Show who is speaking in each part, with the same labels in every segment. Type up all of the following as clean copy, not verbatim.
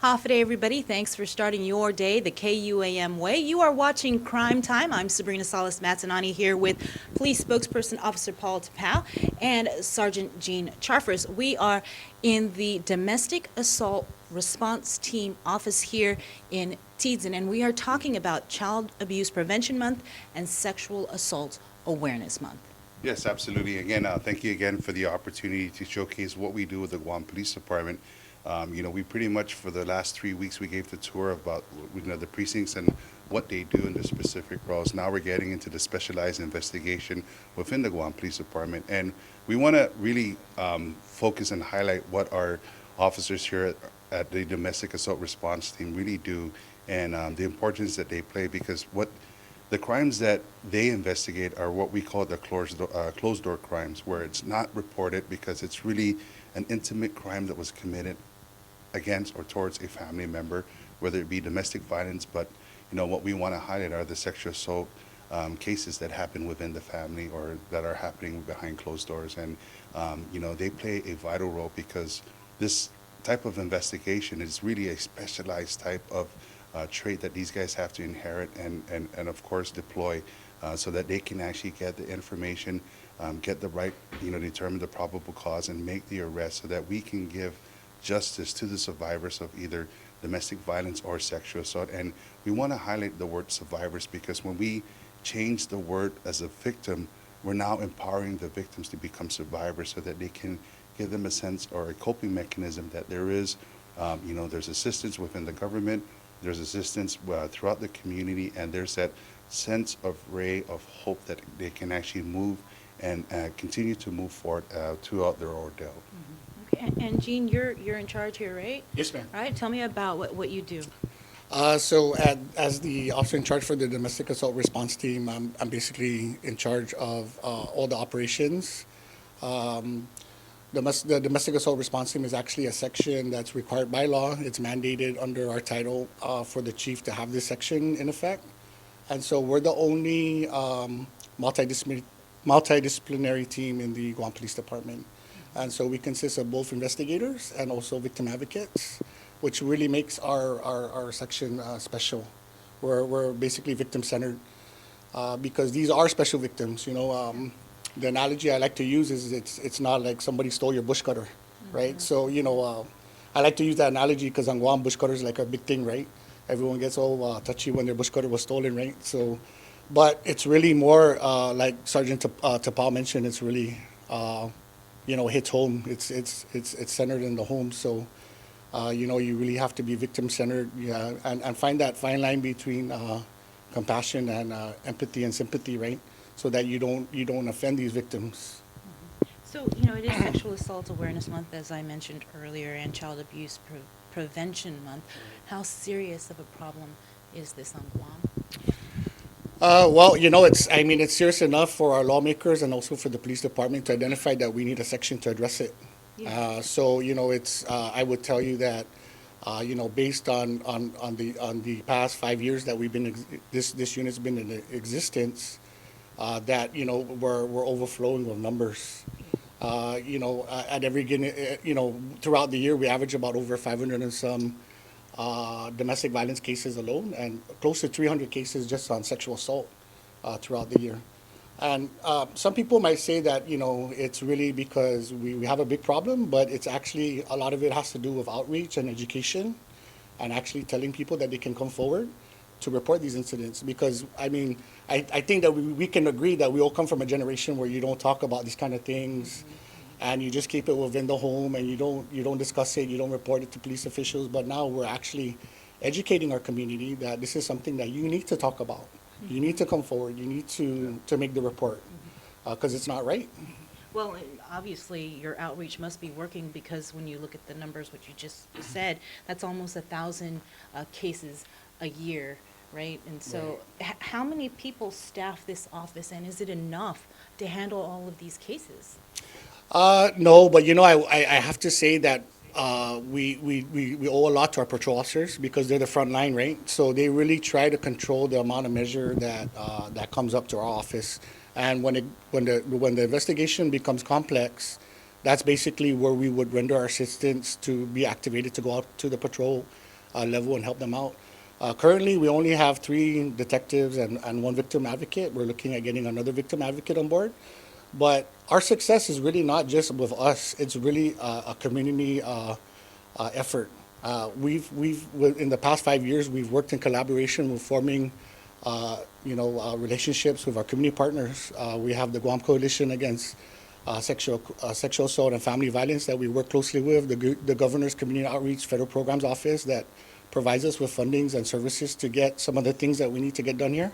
Speaker 1: Hafa everybody. Thanks for starting your day the KUAM way. You are watching Crime Time. I'm Sabrina Salas-Matsanani here with Police Spokesperson Officer Paul Tapau and Sergeant Jean Charfers. We are in the Domestic Assault Response Team office here in Tiedzin, and we are talking about Child Abuse Prevention Month and Sexual Assault Awareness Month.
Speaker 2: Yes, absolutely. Again, thank you again for the opportunity to showcase what we do with the Guam Police Department. We pretty much, for the last 3 weeks, we gave the tour about the precincts and what they do in the specific roles. Now we're getting into the specialized investigation within the Guam Police Department. And we want to really focus and highlight what our officers here at the Domestic Assault Response Team really do and the importance that they play, because the crimes that they investigate are what we call the closed door crimes, where it's not reported because it's really an intimate crime that was committed against or towards a family member, whether it be domestic violence. But what we want to highlight are the sexual assault cases that happen within the family or that are happening behind closed doors. And they play a vital role, because this type of investigation is really a specialized type of trait that these guys have to inherit and of course deploy so that they can actually get the information, get the right, determine the probable cause and make the arrest, so that we can give justice to the survivors of either domestic violence or sexual assault. And we want to highlight the word survivors, because when we change the word as a victim, we're now empowering the victims to become survivors, so that they can give them a sense or a coping mechanism that there is, there's assistance within the government, there's assistance throughout the community, and there's that sense of ray of hope that they can actually move and continue to move forward throughout their ordeal.
Speaker 1: Okay, and Jean, you're in charge here, right?
Speaker 3: Yes, ma'am.
Speaker 1: All right, tell me about what you do.
Speaker 3: As the officer in charge for the Domestic Assault Response Team, I'm basically in charge of all the operations. The Domestic Assault Response Team is actually a section that's required by law. It's mandated under our title for the chief to have this section in effect. And so we're the only multidisciplinary team in the Guam Police Department. And so we consist of both investigators and also victim advocates, which really makes our section special. We're basically victim-centered because these are special victims. The analogy I like to use is it's not like somebody stole your bush cutter, right?
Speaker 1: Mm-hmm.
Speaker 3: So, I like to use that analogy because on Guam, bush cutter is like a big thing, right? Everyone gets all touchy when their bush cutter was stolen, right? So, but it's really more like Sergeant Tapau mentioned, it's really, hits home. It's centered in the home. So, you really have to be victim-centered, and find that fine line between compassion and empathy and sympathy, right? So that you don't offend these victims.
Speaker 1: So, it is Sexual Assault Awareness Month, as I mentioned earlier, and Child Abuse Prevention Month. How serious of a problem is this on Guam?
Speaker 3: Well, it's serious enough for our lawmakers and also for the police department to identify that we need a section to address it.
Speaker 1: Yeah.
Speaker 3: I would tell you that, based on the past 5 years that we've been, this unit's been in existence, that we're overflowing with numbers. At every throughout the year, we average about over 500 and some domestic violence cases alone, and close to 300 cases just on sexual assault throughout the year. And some people might say that it's really because we have a big problem, but it's actually, a lot of it has to do with outreach and education, and actually telling people that they can come forward to report these incidents. Because I think that we can agree that we all come from a generation where you don't talk about these kind of things, and you just keep it within the home, and you don't discuss it, you don't report it to police officials. But now we're actually educating our community that this is something that you need to talk about. You need to come forward. You need to make the report, because it's not right.
Speaker 1: Well, obviously, your outreach must be working, because when you look at the numbers, what you just said, that's almost 1,000 cases a year, right? And so how many people staff this office, and is it enough to handle all of these cases?
Speaker 3: No, but I have to say that we owe a lot to our patrol officers, because they're the front line, right? So they really try to control the amount of measure that comes up to our office. And when the investigation becomes complex, that's basically where we would render our assistance to be activated to go out to the patrol level and help them out. Currently, we only have 3 detectives and 1 victim advocate. We're looking at getting another victim advocate on board. But our success is really not just with us. It's really a community effort. In the past 5 years, we've worked in collaboration with forming, relationships with our community partners. We have the Guam Coalition Against Sexual Assault and Family Violence that we work closely with, the Governor's Community Outreach Federal Programs Office that provides us with fundings and services to get some of the things that we need to get done here.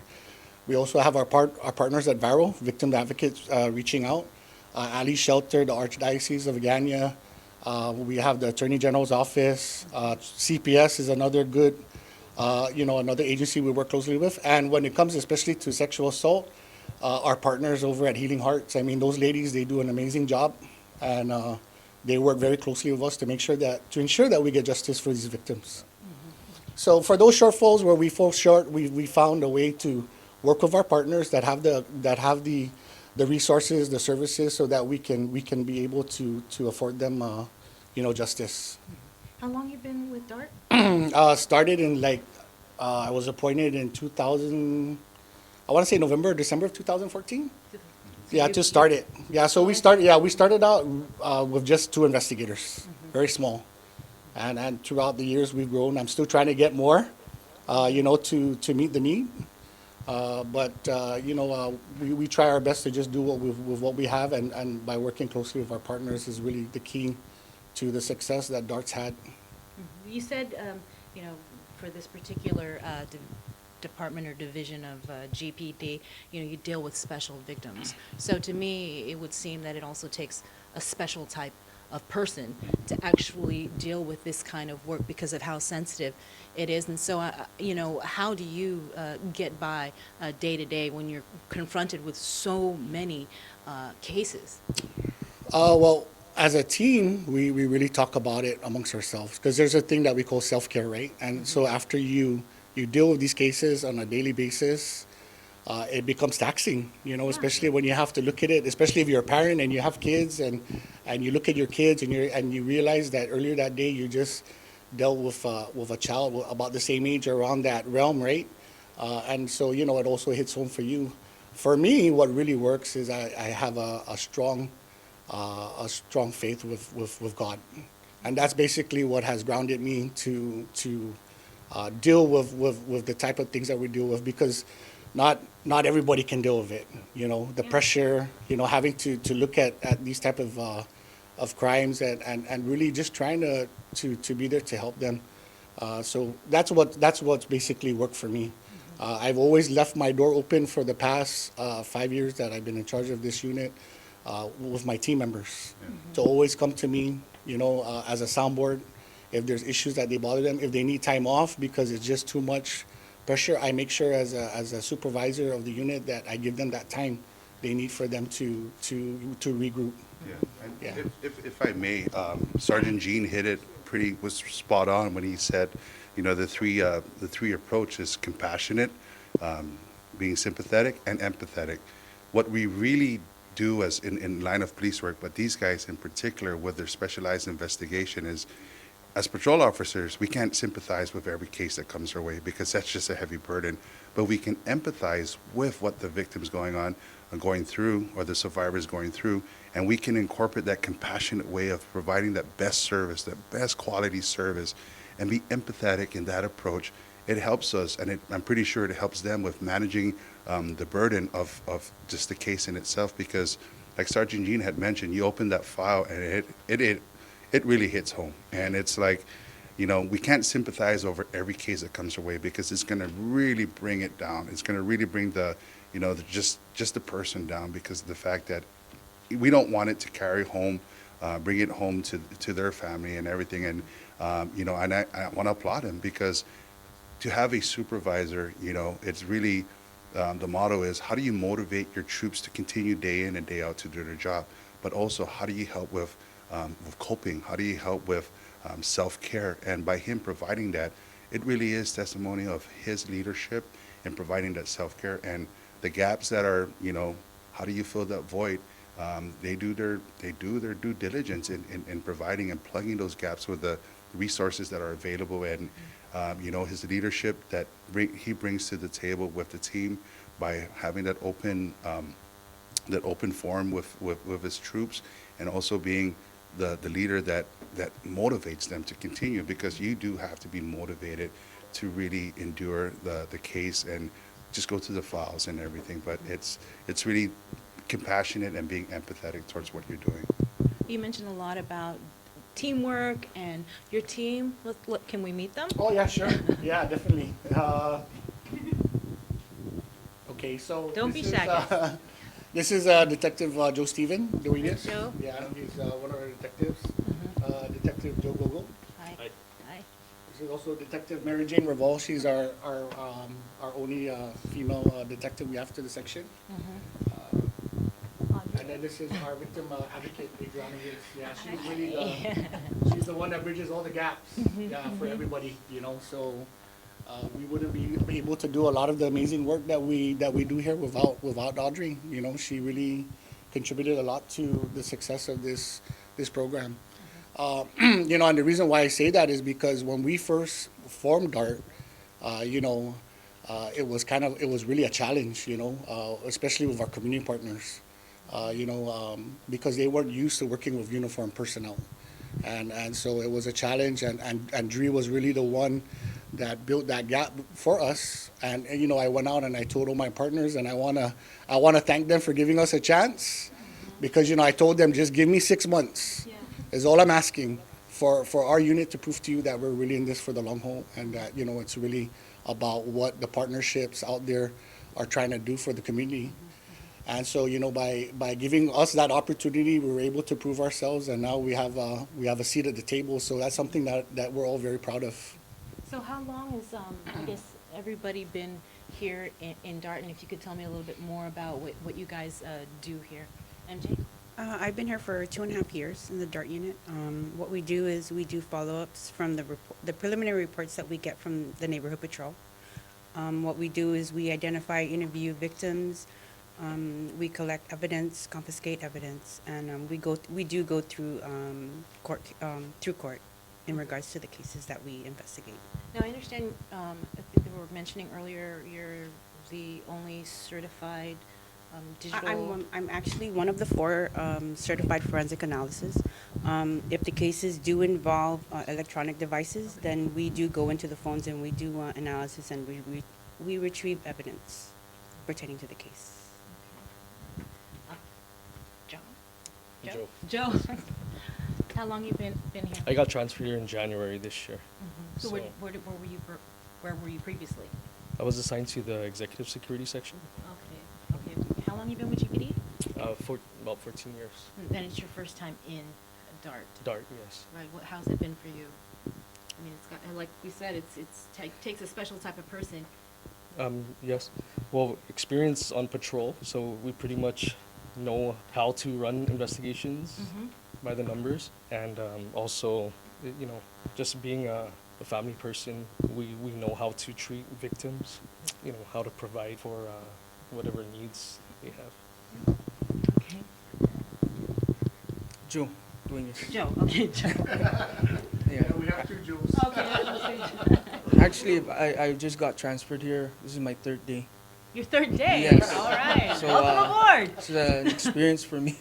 Speaker 3: We also have our partners at VARO, Victim Advocates, reaching out. Ali Shelter, the Archdiocese of Agana. We have the Attorney General's Office. CPS is another good, another agency we work closely with. And when it comes especially to sexual assault, our partners over at Healing Hearts, I mean, those ladies, they do an amazing job. And they work very closely with us to ensure that we get justice for these victims. So for those shortfalls where we fall short, we found a way to work with our partners that have the resources, the services, so that we can be able to afford them, justice.
Speaker 1: How long you been with DART?
Speaker 3: Started in I was appointed in 2000. I want to say November, or December of 2014. Yeah, to start it. Yeah, so we started out with just 2 investigators, very small. And throughout the years, we've grown. I'm still trying to get more, to meet the need. We try our best to just do what we have, and by working closely with our partners is really the key to the success that DART's had.
Speaker 1: You said, for this particular department or division of GPD, you deal with special victims. So to me, it would seem that it also takes a special type of person to actually deal with this kind of work because of how sensitive it is. And so, how do you get by day to day when you're confronted with so many cases?
Speaker 3: Well, as a team, we really talk about it amongst ourselves because there's a thing that we call self-care, right? And so after you deal with these cases on a daily basis, it becomes taxing, especially when you have to look at it, especially if you're a parent and you have kids and you look at your kids and you realize that earlier that day you just dealt with a child about the same age around that realm, right? And so, it also hits home for you. For me, what really works is I have a strong faith with God. And that's basically what has grounded me to deal with the type of things that we deal with, because not everybody can deal with it. The pressure, having to look at these type of crimes and really just trying to be there to help them. So that's what's basically worked for me. I've always left my door open for the past 5 years that I've been in charge of this unit with my team members to always come to me, as a soundboard if there's issues that they bother them, if they need time off because it's just too much pressure. I make sure as a supervisor of the unit that I give them that time they need for them to regroup.
Speaker 2: Yeah. And
Speaker 3: Yeah.
Speaker 2: If I may, Sergeant Gene was spot on when he said, the three approach is compassionate, being sympathetic, and empathetic. What we really do as in line of police work, but these guys in particular with their specialized investigation is, as patrol officers, we can't sympathize with every case that comes our way because that's just a heavy burden. But we can empathize with what the victim's going through, or the survivor's going through, and we can incorporate that compassionate way of providing that best service, that best quality service, and be empathetic in that approach. It helps us, and I'm pretty sure it helps them with managing the burden of just the case in itself, because like Sergeant Gene had mentioned, you open that file and it really hits home. And it's like, we can't sympathize over every case that comes our way because it's going to really bring it down. It's going to really bring just the person down, because of the fact that we don't want it to carry home, bring it home to their family and everything. And, and I want to applaud him, because to have a supervisor, it's really, the motto is, how do you motivate your troops to continue day in and day out to do their job? But also, how do you help with coping? How do you help with self-care? And by him providing that, it really is testimony of his leadership in providing that self-care. And the gaps that are, how do you fill that void? They do their due diligence in providing and plugging those gaps with the resources that are available, and his leadership that he brings to the table with the team by having that open forum with his troops, and also being the leader that motivates them to continue, because you do have to be motivated to really endure the case and just go through the files and everything. But it's really compassionate and being empathetic towards what you're doing.
Speaker 1: You mentioned a lot about teamwork and your team. Can we meet them?
Speaker 3: Oh, yeah, sure. Yeah, definitely. Okay, so.
Speaker 1: Don't be
Speaker 3: this is,
Speaker 1: shy,
Speaker 3: This is Detective Joe Steven doing this.
Speaker 1: Joe.
Speaker 3: Yeah, he's one of our detectives. Detective Joe Gogo.
Speaker 1: Hi. Hi.
Speaker 3: This is also Detective Mary Jane Reval. She's our only female detective we have to the section. And then this is our victim advocate, Adriana Hicks. Yeah, she's really she's the one that bridges all the gaps for everybody, So we wouldn't be able to do a lot of the amazing work that we do here without Audrey. She really contributed a lot to the success of this program. And the reason why I say that is because when we first formed DART, it was really a challenge, especially with our community partners, because they weren't used to working with uniformed personnel. And so it was a challenge, and Dree was really the one that built that gap for us. And I went out and I told all my partners, and I wanna thank them for giving us a chance, because I told them, just give me 6 months. Is all I'm asking for our unit to prove to you that we're really in this for the long haul, and that it's really about what the partnerships out there are trying to do for the community. And so by giving us that opportunity, we were able to prove ourselves, and now we have a seat at the table. So that's something that we're all very proud of.
Speaker 1: So how long has, I guess, everybody been here in DART? And if you could tell me a little bit more about what you guys do here. MJ?
Speaker 4: I've been here for 2.5 years in the DART unit. What we do is we do follow-ups from the preliminary reports that we get from the neighborhood patrol. What we do is we identify, interview victims, we collect evidence, confiscate evidence, and we do go through court in regards to the cases that we investigate.
Speaker 1: Now, I understand, I think they were mentioning earlier, you're the only certified digital...
Speaker 4: I'm actually one of the 4 certified forensic analysis. If the cases do involve electronic devices, then we do go into the phones and we do analysis, and we retrieve evidence pertaining to the case.
Speaker 1: Joe? How long you been here?
Speaker 5: I got transferred here in January this year.
Speaker 1: So where were you previously?
Speaker 5: I was assigned to the executive security section.
Speaker 1: Okay. How long you been with GPD?
Speaker 5: For about 14 years.
Speaker 1: And it's your first time in DART.
Speaker 5: DART, yes.
Speaker 1: Right. How's it been for you? I mean, it's got, like we said, it takes a special type of person.
Speaker 5: Yes. Well, experience on patrol, so we pretty much know how to run investigations by the numbers, and also, just being a family person, we know how to treat victims, how to provide for whatever needs they have.
Speaker 1: Okay.
Speaker 6: Joe, doing this.
Speaker 1: Joe. Okay, Joe.
Speaker 6: Yeah.
Speaker 3: We have 2 Joes.
Speaker 1: Okay.
Speaker 6: Actually, I just got transferred here. This is my 3rd day.
Speaker 1: Your 3rd day.
Speaker 6: Yes.
Speaker 1: All right.
Speaker 6: So,
Speaker 1: Welcome aboard.
Speaker 6: It's an experience for me.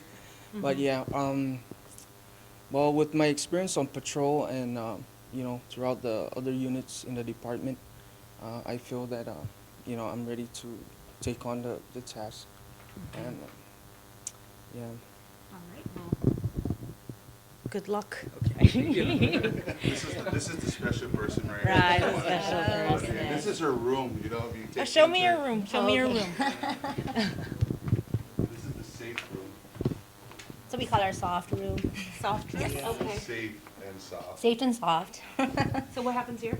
Speaker 6: But yeah, well, with my experience on patrol and throughout the other units in the department, I feel that I'm ready to take on the task. And yeah.
Speaker 1: All right. Well,
Speaker 4: Good luck.
Speaker 2: This is the special person right here.
Speaker 1: Right, the special person.
Speaker 2: Okay, this is her room, if you take
Speaker 1: show me
Speaker 2: into-
Speaker 1: your room. Show me your room.
Speaker 2: This is the safe room.
Speaker 7: So we call our soft room.
Speaker 1: Soft room. Okay.
Speaker 2: Safe and soft.
Speaker 7: Safe and soft.
Speaker 1: So what happens here?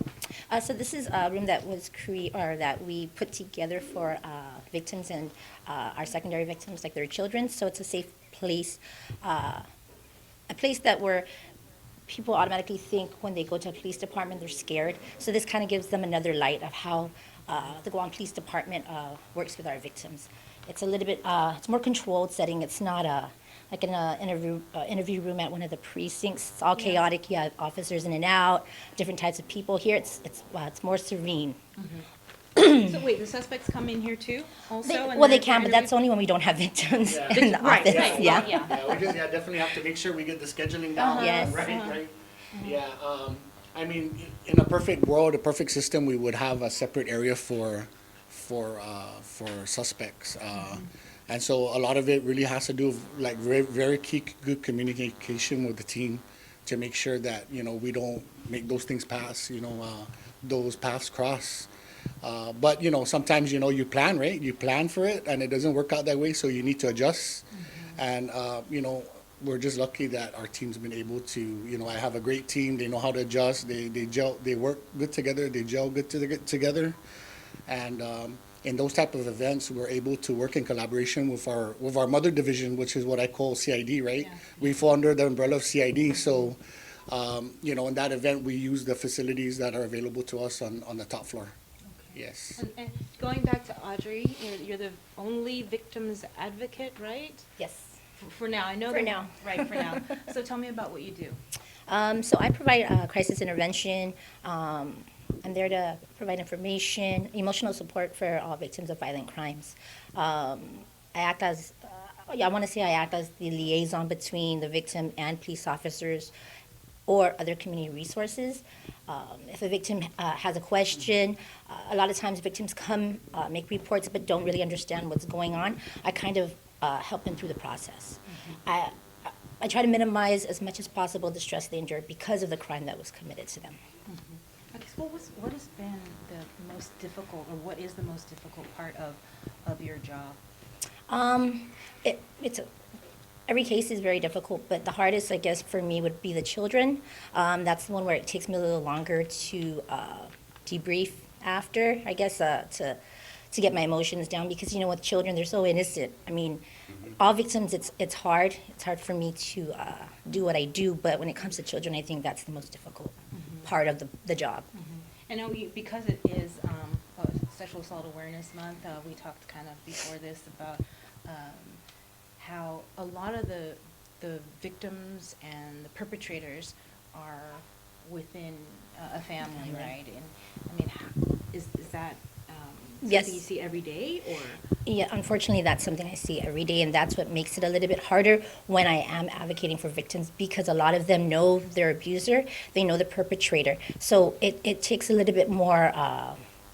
Speaker 7: So this is a room that was that we put together for victims and our secondary victims, like their children. So it's a safe place, a place that where people automatically think when they go to a police department they're scared. So this kind of gives them another light of how the Guam Police Department works with our victims. It's a little bit, it's more controlled setting. It's not a like in a interview room at one of the precincts. It's all chaotic. You have officers in and out, different types of people. Here, it's more serene.
Speaker 1: So wait, the suspects come in here too also? and
Speaker 7: Well, they
Speaker 1: they're
Speaker 7: can, but that's
Speaker 1: interviewed?
Speaker 7: only when we don't have victims
Speaker 3: Yeah.
Speaker 7: in the
Speaker 1: Right,
Speaker 7: office.
Speaker 1: right,
Speaker 7: Yeah.
Speaker 1: yeah.
Speaker 3: We just definitely have to make sure we get the scheduling down.
Speaker 7: Yes.
Speaker 3: Right. Yeah, I mean, in a perfect world, a perfect system, we would have a separate area for suspects. And so a lot of it really has to do with like very key good communication with the team to make sure that, we don't make those things pass, those paths cross. But, sometimes, you plan, right? You plan for it and it doesn't work out that way, so you need to adjust. And, we're just lucky that our team's been able to, I have a great team. They know how to adjust. They gel, they work good together. They gel good together. And in those type of events, we're able to work in collaboration with our mother division, which is what I call CID, right?
Speaker 1: Yeah.
Speaker 3: We fall under the umbrella of CID. So, in that event, we use the facilities that are available to us on the top floor. Yes.
Speaker 1: And going back to Audrey, you're the only victim's advocate, right?
Speaker 7: Yes.
Speaker 1: For now, I know.
Speaker 7: For
Speaker 1: that-
Speaker 7: now.
Speaker 1: Right, for now. So tell me about what you do.
Speaker 7: So I provide crisis intervention. I'm there to provide information, emotional support for all victims of violent crimes. I act as, I want to say I act as the liaison between the victim and police officers or other community resources. If a victim has a question, a lot of times victims come, make reports, but don't really understand what's going on. I kind of help them through the process. I try to minimize as much as possible the stress they endure because of the crime that was committed to them.
Speaker 1: Okay, so what has been the most difficult, or what is the most difficult part of your job?
Speaker 7: Every case is very difficult, but the hardest, I guess, for me would be the children. That's the one where it takes me a little longer to debrief after, I guess, to get my emotions down, because, with children, they're so innocent. I mean, all victims, it's hard. It's hard for me to do what I do, but when it comes to children, I think that's the most difficult part of the job.
Speaker 1: I know because it is Sexual Assault Awareness Month, we talked kind of before this about how a lot of the victims and the perpetrators are within a family, right? And I mean, is that
Speaker 7: Yes.
Speaker 1: something you see every day, or?
Speaker 7: Yeah, unfortunately, that's something I see every day, and that's what makes it a little bit harder when I am advocating for victims, because a lot of them know their abuser, they know the perpetrator. So it takes a little bit more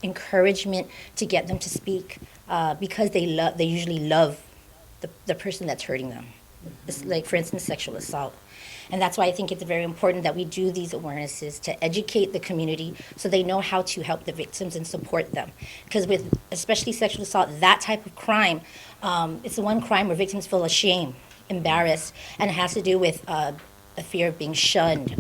Speaker 7: encouragement to get them to speak, because they usually love the person that's hurting them. It's like, for instance, sexual assault. And that's why I think it's very important that we do these awarenesses to educate the community so they know how to help the victims and support them. Because with especially sexual assault, that type of crime, it's the one crime where victims feel ashamed, embarrassed, and it has to do with a fear of being shunned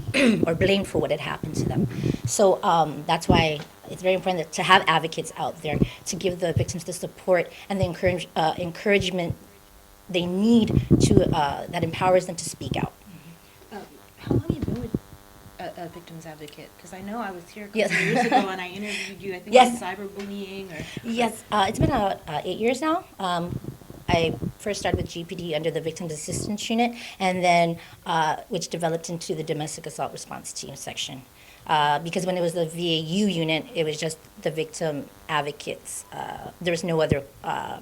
Speaker 7: or blamed for what had happened to them. So that's why it's very important to have advocates out there to give the victims the support and the encouragement they need that empowers them to speak out.
Speaker 1: How long have you been with a victim's advocate? Because I know I was here a couple
Speaker 7: Yes.
Speaker 1: years ago and I interviewed you, I think,
Speaker 7: Yes.
Speaker 1: on cyberbullying or.
Speaker 7: Yes, it's been about 8 years now. I first started with GPD under the Victims Assistance Unit, and then which developed into the Domestic Assault Response Team section. Because when it was the VAU unit, it was just the victim advocates. There was no other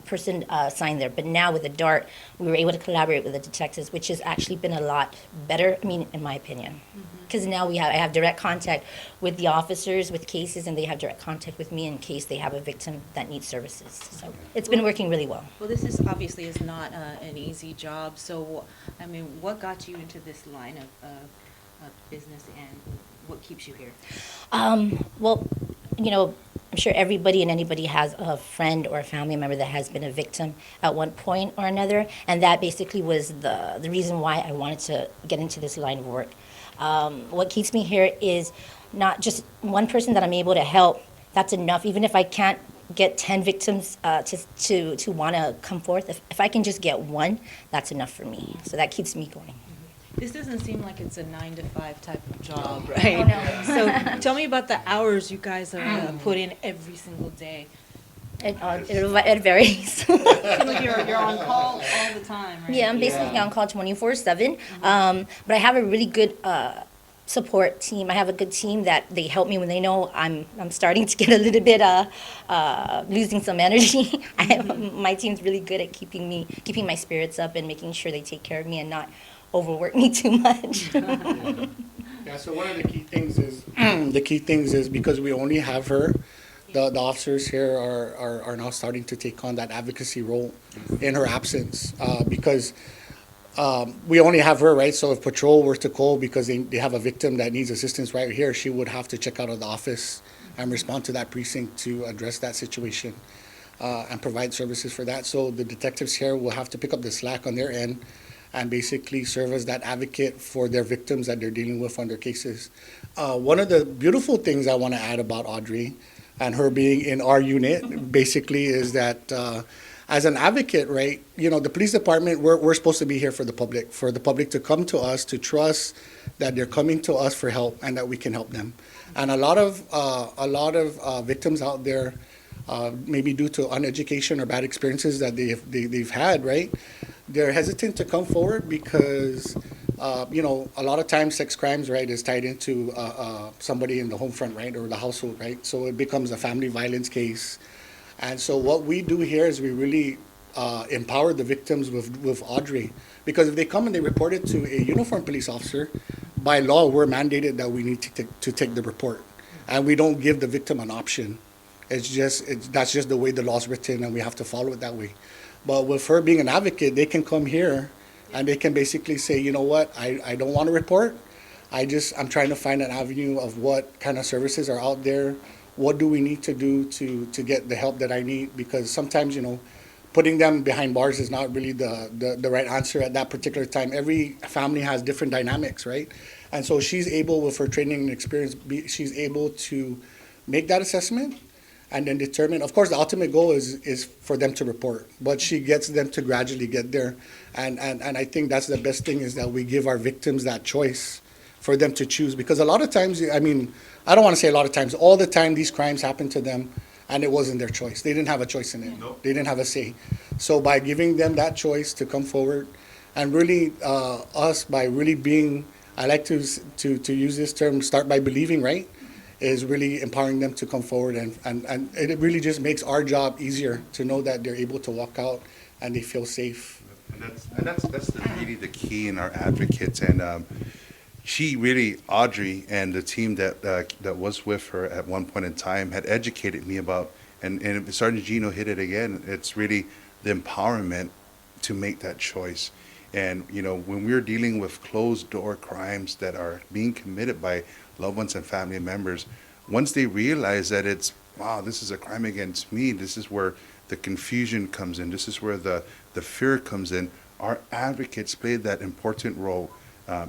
Speaker 7: person assigned there. But now with the DART, we were able to collaborate with the detectives, which has actually been a lot better, in my opinion. Because now I have direct contact with the officers with cases, and they have direct contact with me in case they have a victim that needs services. So it's been working really well.
Speaker 1: Well, this obviously is not an easy job. So, I mean, what got you into this line of business, and what keeps you here?
Speaker 7: Well, I'm sure everybody and anybody has a friend or a family member that has been a victim at one point or another, and that basically was the reason why I wanted to get into this line of work. What keeps me here is not just one person that I'm able to help. That's enough. Even if I can't get 10 victims to want to come forth, if I can just get one, that's enough for me. So that keeps me going.
Speaker 1: This doesn't seem like it's a 9-to-5 type of job,
Speaker 7: Oh,
Speaker 1: right?
Speaker 7: no.
Speaker 1: So tell me about the hours you guys put in every single day.
Speaker 7: It varies.
Speaker 1: You're on call all the time, right?
Speaker 7: Yeah, I'm basically on call 24/7. But I have a really good support team. I have a good team that they help me when they know I'm starting to get a little bit losing some energy. My team's really good at keeping my spirits up and making sure they take care of me and not overwork me too much.
Speaker 3: Yeah, so one of the key things is, because we only have her, the officers here are now starting to take on that advocacy role in her absence, because we only have her, right? So if patrol were to call because they have a victim that needs assistance right here, she would have to check out of the office and respond to that precinct to address that situation, and provide services for that. So the detectives here will have to pick up the slack on their end and basically serve as that advocate for their victims that they're dealing with on their cases. One of the beautiful things I want to add about Audrey and her being in our unit basically is that as an advocate, right, the police department, we're supposed to be here for the public to come to us, to trust that they're coming to us for help and that we can help them. And a lot of victims out there, maybe due to uneducation or bad experiences that they've had, right, they're hesitant to come forward because, a lot of times sex crimes, right, is tied into somebody in the home front, right, or the household, right? So it becomes a family violence case. And so what we do here is we really empower the victims with Audrey. Because if they come and they report it to a uniformed police officer, by law, we're mandated that we need to take the report. And we don't give the victim an option. That's just the way the law's written, and we have to follow it that way. But with her being an advocate, they can come here and they can basically say, you know what, I don't want to report. I'm trying to find an avenue of what kind of services are out there. What do we need to do to get the help that I need? Because sometimes, putting them behind bars is not really the right answer at that particular time. Every family has different dynamics, right? And so she's able, with her training and experience, she's able to make that assessment and then determine. Of course, the ultimate goal is for them to report, but she gets them to gradually get there. And I think that's the best thing, is that we give our victims that choice for them to choose. Because a lot of times, I don't want to say a lot of times, all the time these crimes happen to them and it wasn't their choice. They didn't have a choice in it.
Speaker 2: Nope.
Speaker 3: They didn't have a say. So by giving them that choice to come forward, and really us by really being, I like to use this term, start by believing, right? Is really empowering them to come forward, and it really just makes our job easier to know that they're able to walk out and they feel safe.
Speaker 2: And that's really the key in our advocates. And she really, Audrey and the team that was with her at one point in time had educated me about, and Sergeant Gino hit it again, it's really the empowerment to make that choice. And, when we're dealing with closed door crimes that are being committed by loved ones and family members, once they realize that wow, this is a crime against me, this is where the confusion comes in, this is where the fear comes in, our advocates played that important role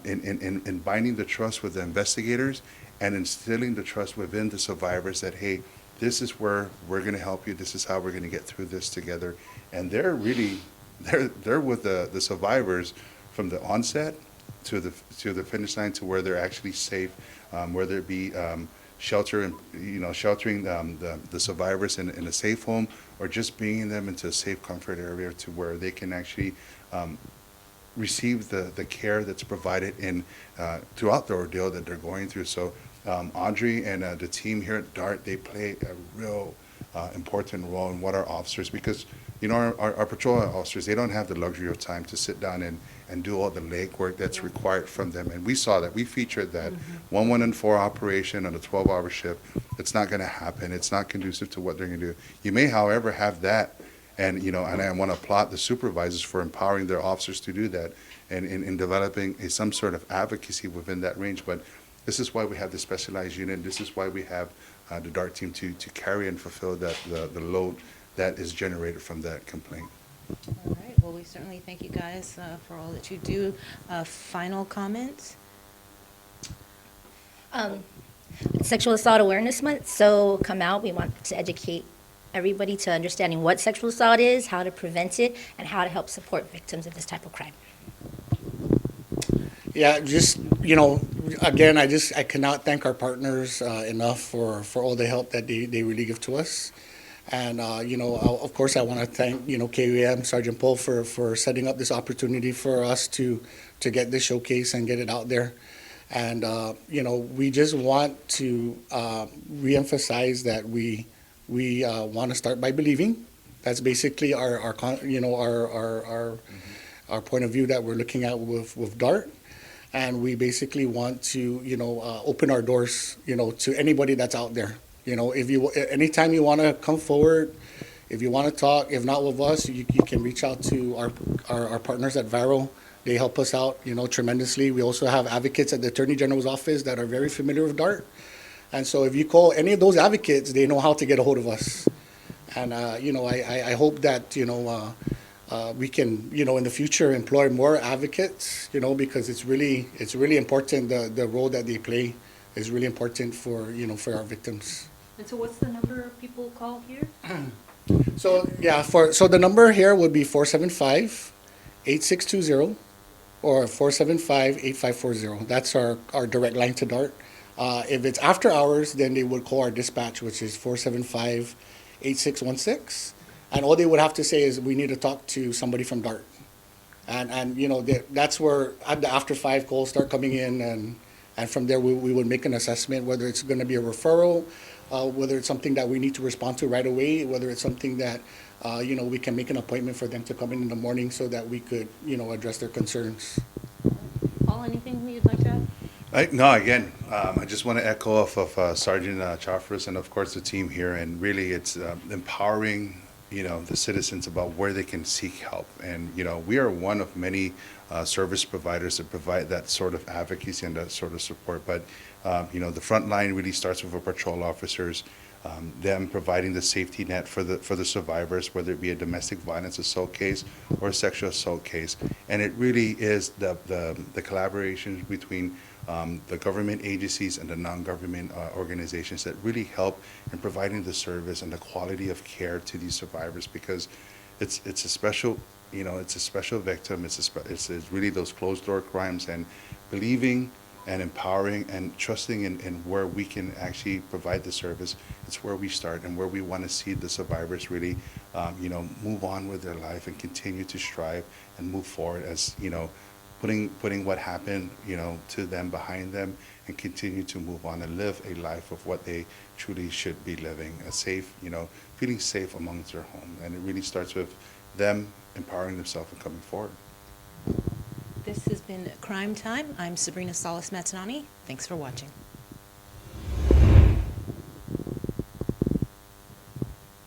Speaker 2: in binding the trust with the investigators and instilling the trust within the survivors that, hey, this is where we're going to help you, this is how we're going to get through this together. And they're with the survivors from the onset to the finish line, to where they're actually safe, whether it be sheltering the survivors in a safe home, or just bringing them into a safe comfort area to where they can actually receive the care that's provided throughout the ordeal that they're going through. So Audrey and the team here at DART, they play a real important role in what our officers, because our patrol officers, they don't have the luxury of time to sit down and do all the legwork that's required from them. And we saw that. We featured that 1-1-4 operation on a 12-hour shift. It's not going to happen. It's not conducive to what they're going to do. You may, however, have that, and I want to applaud the supervisors for empowering their officers to do that, and in developing some sort of advocacy within that range. But this is why we have the specialized unit. This is why we have the DART team to carry and fulfill the load that is generated from that complaint.
Speaker 1: All right. Well, we certainly thank you guys for all that you do. Final comments?
Speaker 7: Sexual Assault Awareness Month, so come out. We want to educate everybody to understanding what sexual assault is, how to prevent it, and how to help support victims of this type of crime.
Speaker 3: Yeah, just, again, I cannot thank our partners enough for all the help that they really give to us. And, of course, I want to thank, KUAM, Sergeant Paul, for setting up this opportunity for us to get this showcase and get it out there. And, we just want to reemphasize that we want to start by believing. That's basically our point of view that we're looking at with DART. And we basically want to, open our doors, to anybody that's out there. Anytime you want to come forward, if you want to talk, if not with us, you can reach out to our partners at Varo. They help us out, tremendously. We also have advocates at the Attorney General's office that are very familiar with DART. And so if you call any of those advocates, they know how to get a hold of us. And, I hope that, we can, in the future employ more advocates, because it's really important. The role that they play is really important for our victims.
Speaker 1: And so what's the number of people call here?
Speaker 3: So, yeah, so the number here would be 475-8620 or 475-8540. That's our direct line to DART. If it's after hours, then they would call our dispatch, which is 475-8616. And all they would have to say is, we need to talk to somebody from DART. And that's where the after 5 calls start coming in, and from there we would make an assessment whether it's going to be a referral, whether it's something that we need to respond to right away, whether it's something that we can make an appointment for them to come in the morning so that we could address their concerns.
Speaker 1: Paul, anything you'd like to add?
Speaker 2: No, again, I just want to echo off of Sergeant Chafras and of course the team here, and really it's empowering the citizens about where they can seek help. And we are one of many service providers that provide that sort of advocacy and that sort of support. But the front line really starts with our patrol officers, them providing the safety net for the survivors, whether it be a domestic violence assault case or a sexual assault case. And it really is the collaboration between the government agencies and the non-government organizations that really help in providing the service and the quality of care to these survivors, because it's a special victim. It's really those closed door crimes, and believing and empowering and trusting in where we can actually provide the service. It's where we start and where we want to see the survivors really move on with their life and continue to strive and move forward, as putting what happened to them behind them, and continue to move on and live a life of what they truly should be living, a safe, feeling safe amongst their home. And it really starts with them empowering themselves and coming forward.
Speaker 1: This has been Crime Time. I'm Sabrina Salas-Matanani. Thanks for watching.